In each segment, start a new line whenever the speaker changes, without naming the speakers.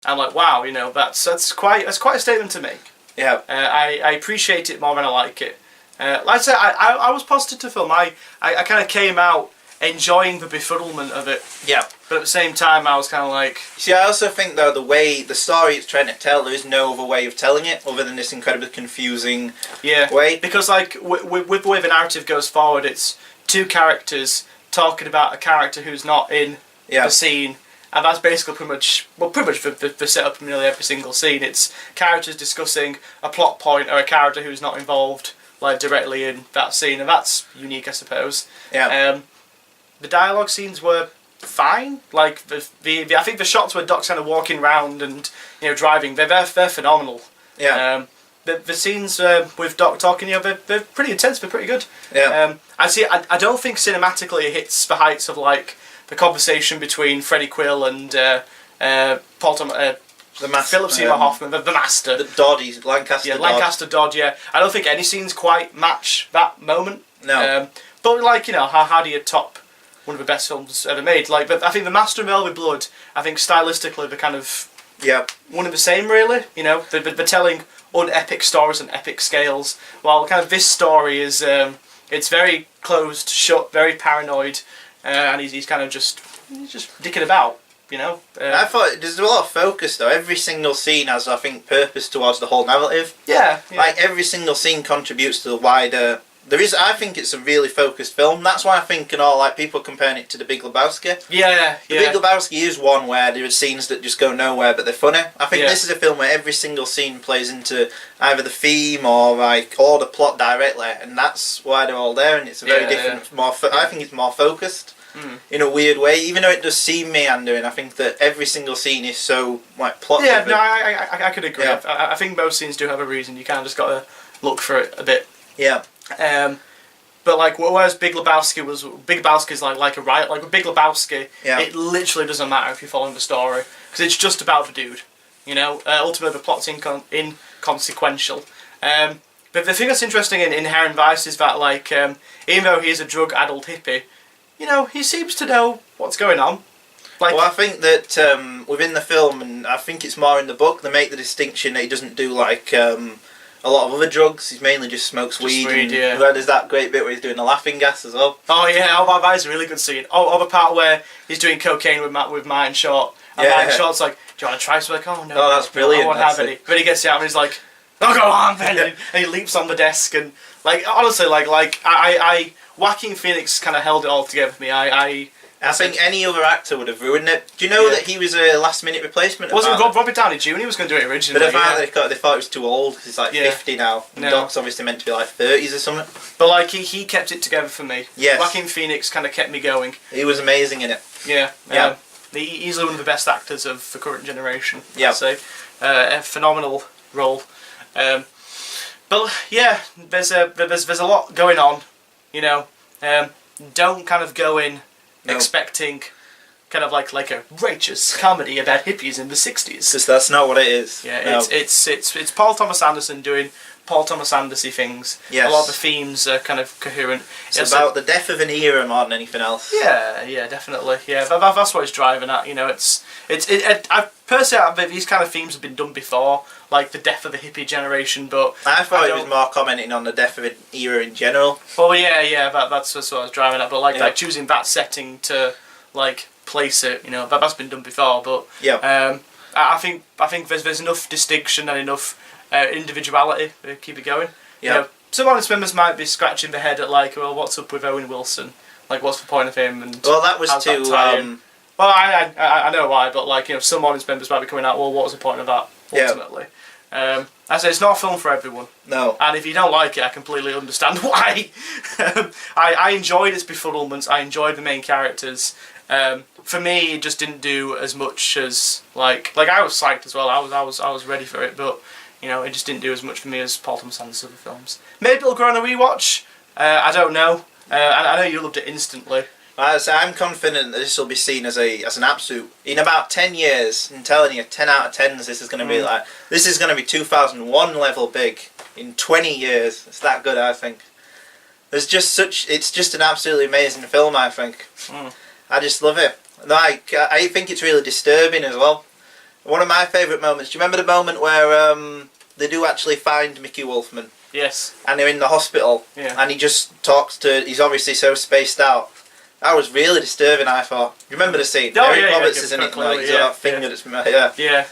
I'm like, wow, you know, that's quite a statement to make.
Yeah.
I appreciate it more than I like it. Like I said, I was positive to the film. I kind of came out enjoying the befuddlement of it.
Yeah.
But at the same time, I was kind of like...
See, I also think, though, the story it's trying to tell, there is no other way of telling it other than this incredibly confusing way.
Because, like, with the way the narrative goes forward, it's two characters talking about a character who's not in the scene. And that's basically pretty much the setup of nearly every single scene. It's characters discussing a plot point or a character who's not involved, like, directly in that scene. And that's unique, I suppose.
Yeah.
The dialogue scenes were fine. Like I think the shots where Doc's kind of walking around and driving, they're phenomenal.
Yeah.
The scenes with Doc talking, they're pretty intense. They're pretty good.
Yeah.
I don't think cinematically it hits the heights of like the conversation between Freddie Quill and Paul Philip Seymour Hoffman, the Master.
The Dodd, he's Lancaster.
Yeah, Lancaster Dodd. Yeah, I don't think any scenes quite match that moment.
No.
But like how do you top one of the best films ever made? Like, but I think The Master and Velvet Blood, I think stylistically they're kind of one of the same, really. They're telling unepic stories and epic scales, while kind of this story is it's very closed, shut, very paranoid, and he's kind of just dicking about.
I thought there's a lot of focus though. Every single scene has, I think, purpose towards the whole narrative.
Yeah.
Like every single scene contributes to the wider. I think it's a really focused film. That's why I think, like people comparing it to The Big Lebowski.
Yeah.
The Big Lebowski is one where there are scenes that just go nowhere, but they're funny. I think this is a film where every single scene plays into either the theme or the plot directly, and that's why they're all there. And it's a very different, I think it's more focused in a weird way. Even though it does seem meandering, I think that every single scene is so plot.
Yeah, no, I could agree. Yeah. I think most scenes do have a reason. You kind of just got to look for it a bit.
Yeah.
But like, whereas Big Lebowski's like a riot. Like with Big Lebowski, it literally doesn't matter if you're following the story because it's just about the dude. Ultimately the plot's inconsequential. But the thing that's interesting in Inherent Vice is that like, even though he's a drug-addled hippie, he seems to know what's going on. Like,
well, I think that within the film, and I think it's more in the book, they make the distinction that he doesn't do like a lot of other drugs. He mainly just smokes weed. And there's that great bit where he's doing the laughing gas as well.
Oh yeah, that is a really good scene. Oh, the part where he's doing cocaine with Martin Short. And Martin Short's like, do you want to try something? Like, oh no,
that's brilliant.
I won't have any. But he gets out and he's like, oh, go on then. And he leaps on the desk and like honestly, Joaquin Phoenix kind of held it all together for me.
I think any other actor would have ruined it. Do you know that he was a last-minute replacement?
Wasn't Robert Downey Jr. was going to do it originally?
But they thought he was too old because he's like 50 now. And Doc's obviously meant to be like 30s or something.
But like he kept it together for me.
Yes.
Joaquin Phoenix kind of kept me going.
He was amazing in it.
Yeah. He's easily one of the best actors of the current generation.
Yeah.
I'd say. A phenomenal role. But yeah, there's a lot going on. Don't kind of go in expecting kind of like a righteous comedy about hippies in the 60s.
Because that's not what it is.
Yeah, it's Paul Thomas Anderson doing Paul Thomas Anderson-y things.
Yes.
A lot of the themes are kind of coherent.
It's about the death of an era more than anything else.
Yeah, definitely. Yeah, that's what it's driving at. I personally, I these kind of themes have been done before, like the death of the hippie generation. But
I thought it was more commenting on the death of an era in general.
Well, yeah, that's what I was driving at. But like choosing that setting to like place it, that's been done before. But I think there's enough distinction and enough individuality to keep it going.
Yeah.
Some honest members might be scratching their head at like, well, what's up with Owen Wilson? Like, what's the point of him? And
well, that was too.
Well, I know why, but like some audience members might be coming out. Well, what was the point of that? Ultimately, I say it's not a film for everyone.
No.
And if you don't like it, I completely understand why. I enjoyed its befuddlement. I enjoyed the main characters. For me, it just didn't do as much as like I was psyched as well. I was ready for it, but it just didn't do as much for me as Paul Thomas Anderson's other films. Maybe it'll grow on a rewatch. I don't know. I know you loved it instantly.
I'm confident that this will be seen as an absolute. In about 10 years, I'm telling you, 10 out of 10s. This is going to be this is going to be 2001 level big in 20 years. It's that good, I think. It's just an absolutely amazing film, I think. I just love it. Like, I think it's really disturbing as well. One of my favourite moments. Do you remember the moment where they do actually find Mickey Wolfman?
Yes.
And they're in the hospital.
Yeah.
And he just talks to... He's obviously so spaced out. That was really disturbing, I thought. You remember the scene?
Oh,
Eric
yeah,
Roberts
yeah,
is in it,
clearly,
like,
yeah,
that finger that's... Yeah.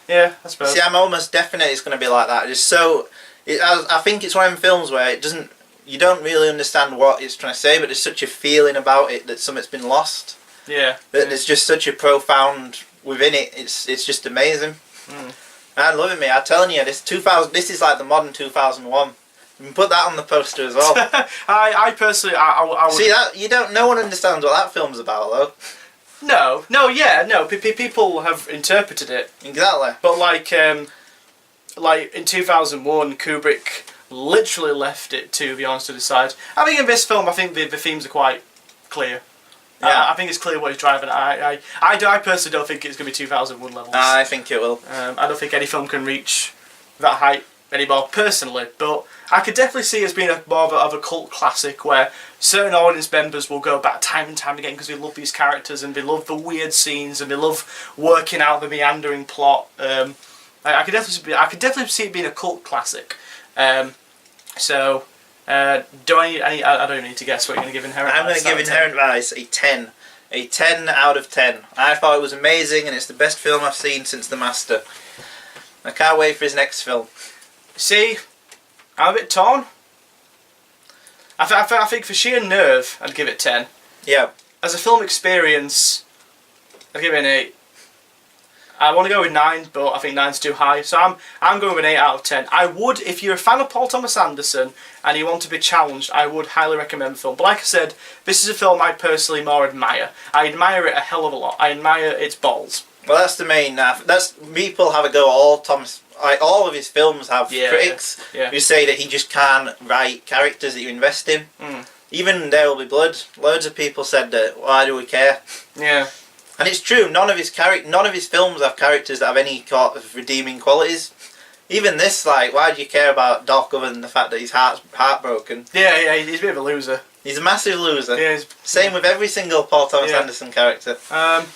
Yeah, I suppose.
See, I'm almost definite it's going to be like that. It's so... I think it's one of them films where it doesn't... You don't really understand what it's trying to say, but there's such a feeling about it that something's been lost.
Yeah.
That there's just such a profound within it. It's just amazing. I'm loving me. I'm telling you, this is like the modern 2001. You can put that on the poster as well.
I personally, I would...
See that no one understands what that film's about, though.
No. People have interpreted it
Exactly.
but like in 2001, Kubrick literally left it to be honest to decide. I think in this film, I think the themes are quite clear.
Yeah.
I think it's clear what he's driving at. I personally don't think it's going to be 2001 levels.
I think it will.
I don't think any film can reach that height anymore, personally, but I could definitely see it as being more of a cult classic where certain audience members will go back time and time again because they love these characters and they love the weird scenes and they love working out the meandering plot. I could definitely see it being a cult classic. So, I don't even need to guess what you're going to give Inherent Vice.
I'm going to give Inherent Vice a 10. A 10 out of 10. I thought it was amazing and it's the best film I've seen since The Master. I can't wait for his next film.
See, I'm a bit torn. I think for sheer nerve, I'd give it 10.
Yeah.
As a film experience, I'd give it an 8. I want to go with 9, but I think 9's too high, so I'm going with an 8 out of 10. I would, if you're a fan of Paul Thomas Anderson and you want to be challenged, I would highly recommend the film. But like I said, this is a film I personally more admire. I admire it a hell of a lot. I admire its balls.
Well, that's the main. People have a go at all Thomas. All of his films have critics who say that he just can't write characters that you invest in. Even There Will Be Blood. Loads of people said that. Why do we care?
Yeah.
And it's true. None of his films have characters that have any sort of redeeming qualities. Even this, like, why do you care about Doc other than the fact that his heart's heartbroken?
Yeah, he's a bit of a loser.
He's a massive loser.
Yeah,
Same with every single Paul Thomas Anderson character.
But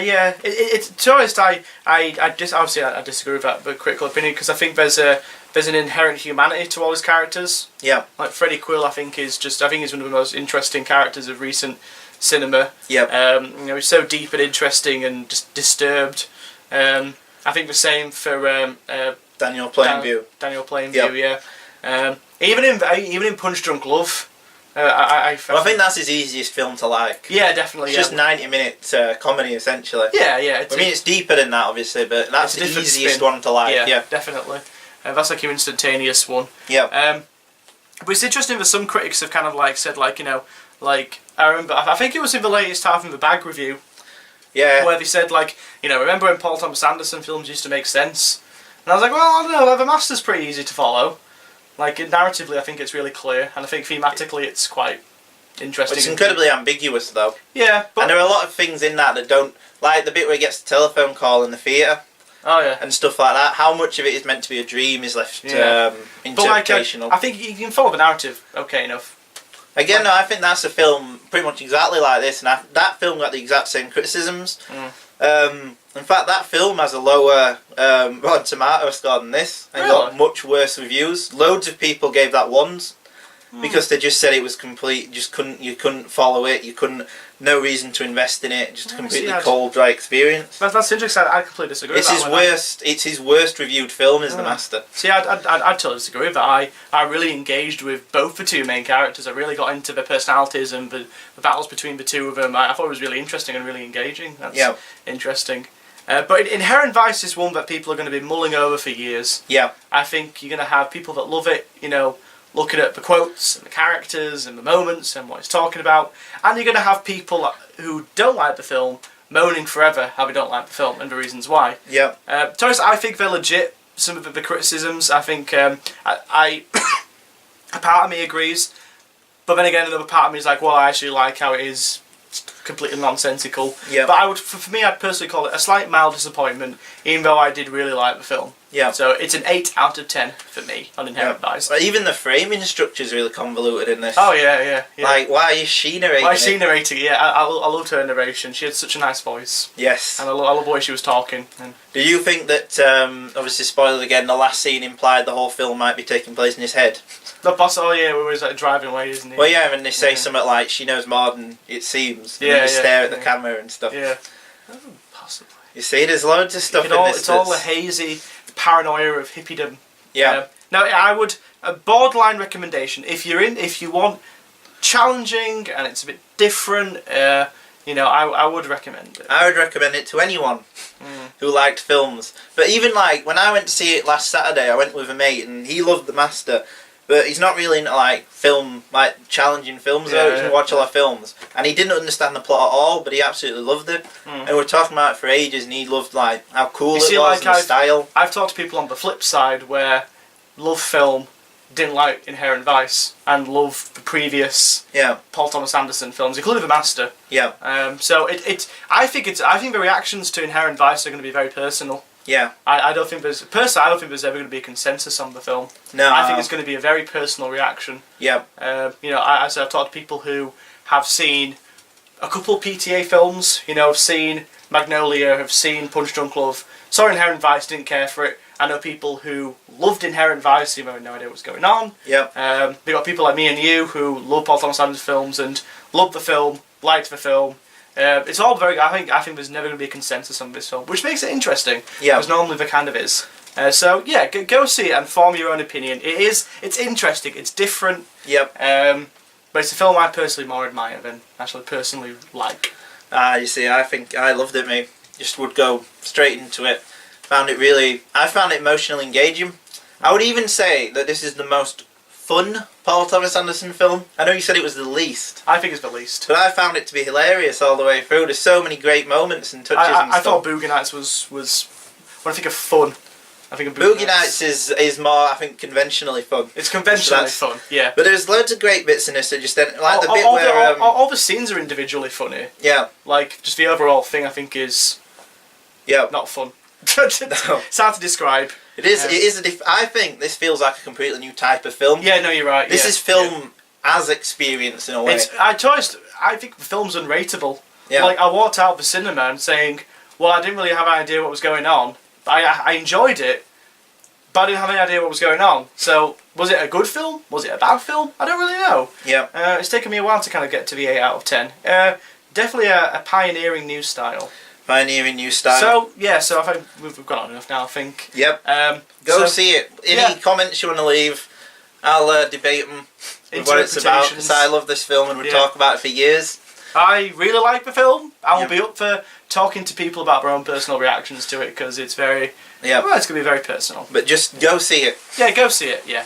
it's to be honest, obviously I disagree with that, but critical opinion, because I think there's an inherent humanity to all his characters. Yeah. Like Freddie Quill, I think he's one of the most interesting characters of recent cinema. Yeah. He's so deep and interesting and just disturbed. I think the same for
Daniel Plainview.
Daniel Plainview, yeah. Even in Punch Drunk Love. I
think that's his easiest film to like.
Yeah, definitely.
It's just 90-minute comedy, essentially.
Yeah.
It's deeper than that, obviously, but that's the easiest one to like. Yeah,
definitely. That's like your instantaneous one.
Yeah.
But it's interesting that some critics have kind of like said, like, I remember, I think it was in the latest Half in the Bag review. Yeah. Where they said, like, remember when Paul Thomas Anderson films used to make sense? And I was like, well, I don't know, The Master's pretty easy to follow. Like, narratively, I think it's really clear, and I think thematically it's quite interesting.
It's incredibly ambiguous, though.
Yeah, but...
And there are a lot of things in that don't... Like the bit where he gets the telephone call in the theatre.
Oh, yeah.
And stuff like that. How much of it is meant to be a dream is left interpretation.
But, like, I think you can follow the narrative okay enough.
Again, no, I think that's a film pretty much exactly like this, and that film got the exact same criticisms. In fact, that film has a lower Rotten Tomato score than this, and got much worse reviews. Loads of people gave that ones because they just said it was complete. You couldn't follow it. You couldn't. No reason to invest in it. Just a completely cold, dry experience.
That's interesting. I completely disagree.
It's his worst. It's his worst reviewed film. Is The Master.
See, I'd totally disagree with that. I really engaged with both the two main characters. I really got into the personalities and the battles between the two of them. I thought it was really interesting and really engaging. That's interesting. But Inherent Vice is one that people are going to be mulling over for years. Yeah. I think you're going to have people that love it, looking at the quotes and the characters and the moments and what it's talking about. And you're going to have people who don't like the film moaning forever how they don't like the film and the reasons why. Yeah. Thomas, I think they're legit, some of the criticisms. I think a part of me agrees. But then again, another part of me is like, well, I actually like how it is completely nonsensical. Yeah. But for me, I'd personally call it a slight mild disappointment, even though I did really like the film.
Yeah.
So it's an 8 out of 10 for me on Inherent Vice.
But even the framing structure is really convoluted in this.
Oh yeah.
Like, why is she narrating?
Why is she narrating? Yeah, I loved her narration. She had such a nice voice.
Yes.
And I love the way she was talking. And
do you think that, obviously spoiler again, the last scene implied the whole film might be taking place in his head?
The boss, where he was like driving away, isn't he?
Well, yeah, and they say something like, she knows more than it seems. And they stare at the camera and stuff.
Yeah. Oh, possibly.
You see, there's loads of stuff in this.
It's all the hazy paranoia of hippiedom.
Yeah.
Now, I would a borderline recommendation if you want challenging and it's a bit different. I would recommend it.
I would recommend it to anyone who liked films. But even like when I went to see it last Saturday, I went with a mate and he loved The Master. But he's not really into like challenging films though. He doesn't watch a lot of films. And he didn't understand the plot at all, but he absolutely loved it. And we were talking about it for ages and he loved like how cool it was and the style.
I've talked to people on the flip side where love film, didn't like Inherent Vice, and love the previous Paul Thomas Anderson films, including The Master.
Yeah.
So I think the reactions to Inherent Vice are going to be very personal.
Yeah.
I don't think there's ever going to be a consensus on the film.
No.
I think it's going to be a very personal reaction.
Yeah.
I've talked to people who have seen a couple of PTA films. Have seen Magnolia, have seen Punch Drunk Love, saw Inherent Vice, didn't care for it. I know people who loved Inherent Vice, even though had no idea what's going on.
Yeah.
They got people like me and you who love Paul Thomas Anderson films and loved the film, liked the film. It's all very. I think there's never going to be a consensus on this film, which makes it interesting.
Yeah.
Because normally there kind of is. So yeah, go see it and form your own opinion. It's interesting. It's different.
Yep.
But it's a film I personally more admire than actually personally like.
You see, I think I loved it, mate. Just would go straight into it. I found it emotionally engaging. I would even say that this is the most fun Paul Thomas Anderson film. I know you said it was the least.
I think it's the least.
But I found it to be hilarious all the way through. There's so many great moments and touches and stuff.
I thought Boogie Nights was when I think of fun, I think of
Boogie Nights is more, I think, conventionally fun.
It's conventionally fun, yeah.
But there's loads of great bits in this that just like the bit where
all the scenes are individually funny.
Yeah.
Like just the overall thing, I think is not fun. It's hard to describe.
It is. It is I think this feels like a completely new type of film.
Yeah, no, you're right.
This is film as experience in a way.
I think the film's unrateable.
Yeah.
Like I walked out of the cinema and saying, "Well, I didn't really have an idea what was going on. But I enjoyed it, but I didn't have any idea what was going on. So was it a good film? Was it a bad film? I don't really know.
Yeah.
It's taken me a while to kind of get to the 8 out of 10. Definitely a pioneering new style.
Pioneering new style.
So I think we've got on enough now, I think.
Yep. Go see it. Any comments you want to leave, I'll debate them with what it's about, because I love this film and we'll talk about it for years.
I really like the film. I will be up for talking to people about their own personal reactions to it, because it's very... well, it's going to be very personal.
But just go see it.
Yeah, go see it, yeah.